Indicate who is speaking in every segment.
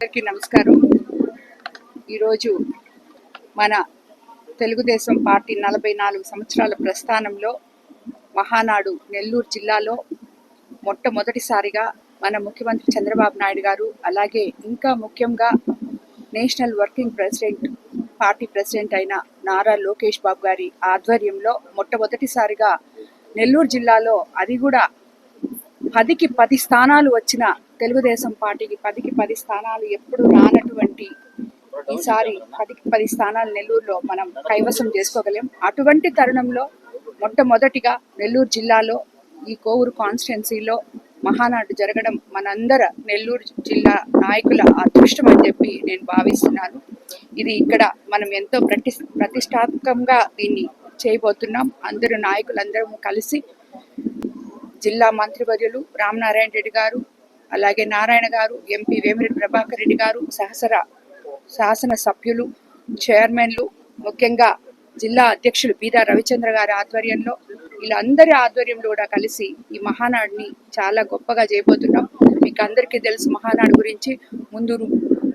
Speaker 1: అందరికీ నమస్కారం. ఈరోజు మన తెలుగుదేశం పార్టీ 44 సంవత్సరాల ప్రస్థానంలో మహానాడు నెల్లూరు జిల్లాలో మొట్టమొదటిసారిగా మన ముఖ్యమంత్రి చంద్రబాబు నాయుడు గారు, అలాగే ఇంకా ముఖ్యంగా national working president party president అయిన నారా లోకేష్ బాబు గారి ఆధ్వర్యంలో మొట్టమొదటిసారిగా నెల్లూరు జిల్లాలో, అది కూడా 10కి 10 స్థానాలు వచ్చిన తెలుగుదేశం పార్టీకి 10కి 10 స్థానాలు ఎప్పుడు రానటువంటి ఈసారి 10కి 10 స్థానాలు నెల్లూరులో మనం కైవసం చేసుకోగలం. అటువంటి తరుణంలో మొట్టమొదటిగా నెల్లూరు జిల్లాలో ఈ కోవూరు కాన్స్టిట్యున్సీలో మహానాడు జరగడం మనందర నెల్లూరు జిల్లా నాయకుల అదృష్టం అని చెప్పి నేను భావిస్తున్నాను. ఇది ఇక్కడ మనం ఎంతో ప్రతిష్టాత్మకంగా దీన్ని చేయబోతున్నాం. అందరూ నాయకులందరూ కలిసి జిల్లా మంత్రివర్యులు రామనారాయణ రెడ్డి గారు, అలాగే నారాయణ గారు, ఎంపీ వేమిరెడ్డి ప్రభాకర్ రెడ్డి గారు, శాసన సభ్యులు, చైర్మన్లు, ముఖ్యంగా జిల్లా అధ్యక్షులు బీదా రవిచంద్ర గారి ఆధ్వర్యంలో, వీళ్ళందరి ఆధ్వర్యంలో కూడా కలిసి ఈ మహానాడుని చాలా గొప్పగా చేయబోతున్నాం. మీకు అందరికీ తెలుసు మహానాడు గురించి. ముందు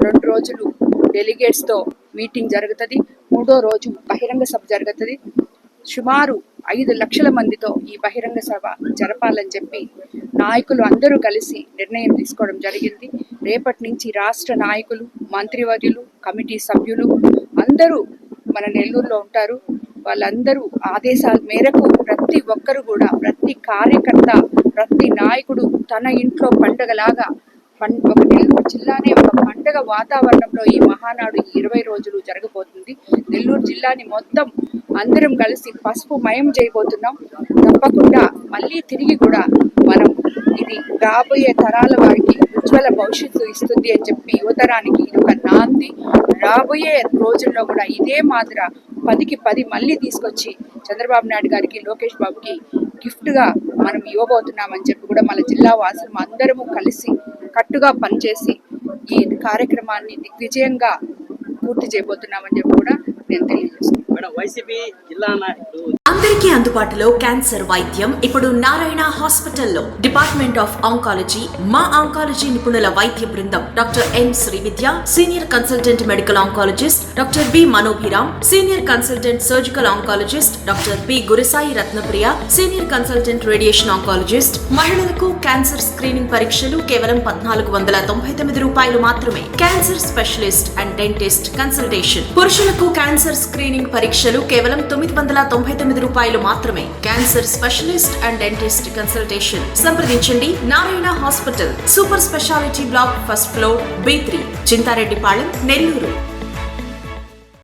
Speaker 1: 2 రోజులు డెలిగేట్స్తో మీటింగ్ జరుగుతుంది, 3వ రోజు బహిరంగ సభ జరుగుతుంది. సుమారు 5 లక్షల మందితో ఈ బహిరంగ సభ జరపాలని చెప్పి నాయకులు అందరూ కలిసి నిర్ణయం తీసుకోవడం జరిగింది. రేపటి నుంచి రాష్ట్ర నాయకులు, మంత్రివర్యులు, కమిటీ సభ్యులు అందరూ మన నెల్లూరులో ఉంటారు. వాళ్ళందరూ ఆదేశాల మేరకు ప్రతి ఒక్కరు కూడా, ప్రతి కార్యకర్త, ప్రతి నాయకుడు తన ఇంట్లో పండగలాగా ఒక నెల్లూరు జిల్లానే ఒక పండగ వాతావరణంలో ఈ మహానాడు 20 రోజులు జరగబోతుంది. నెల్లూరు జిల్లాని మొత్తం అందరం కలిసి పసుపు మయం చేయబోతున్నాం. తప్పకుండా మళ్ళీ తిరిగి కూడా మనం ఇది రాబోయే తరాల వారికి ఉజ్వల భవిష్యత్తు ఇస్తుంది అని చెప్పి యువతరానికి ఇది ఒక నాంది. రాబోయే రోజుల్లో కూడా ఇదే మాదిర 10కి 10 మళ్ళీ తీసుకొచ్చి చంద్రబాబు నాయుడు గారికి, లోకేష్ బాబుకి గిఫ్ట్గా మనం ఇవ్వబోతున్నామని చెప్పి కూడా మన జిల్లా వాసులు అందరము కలిసి కట్టుగా పనిచేసి ఈ కార్యక్రమాన్ని దిగ్విజయంగా పూర్తి చేయబోతున్నామని చెప్పి కూడా నేను తెలియజేస్తున్నాను.
Speaker 2: అందరికీ అందుబాటులో క్యాన్సర్ వైద్యం ఇప్పుడు నారాయణ హాస్పిటల్లో. డిపార్ట్మెంట్ ఆఫ్ ఆంకాలజీ, మా ఆంకాలజీ నిపుణుల వైద్య బృందం doctor N Srividya, senior consultant medical oncologist doctor B Manobhiram, senior consultant surgical oncologist doctor P Gurusai Ratnapriya, senior consultant radiation oncologist. మహిళలకు క్యాన్సర్ స్క్రీనింగ్ పరీక్షలు కేవలం 1499 రూపాయలు మాత్రమే. Cancer specialist and dentist consultation. పురుషులకు క్యాన్సర్ స్క్రీనింగ్ పరీక్షలు కేవలం 999 రూపాయలు మాత్రమే. Cancer specialist and dentist consultation సంప్రదించండి. Narayana hospital, super specialty block, 1st floor, B3, Chintareddypalem, Nellore.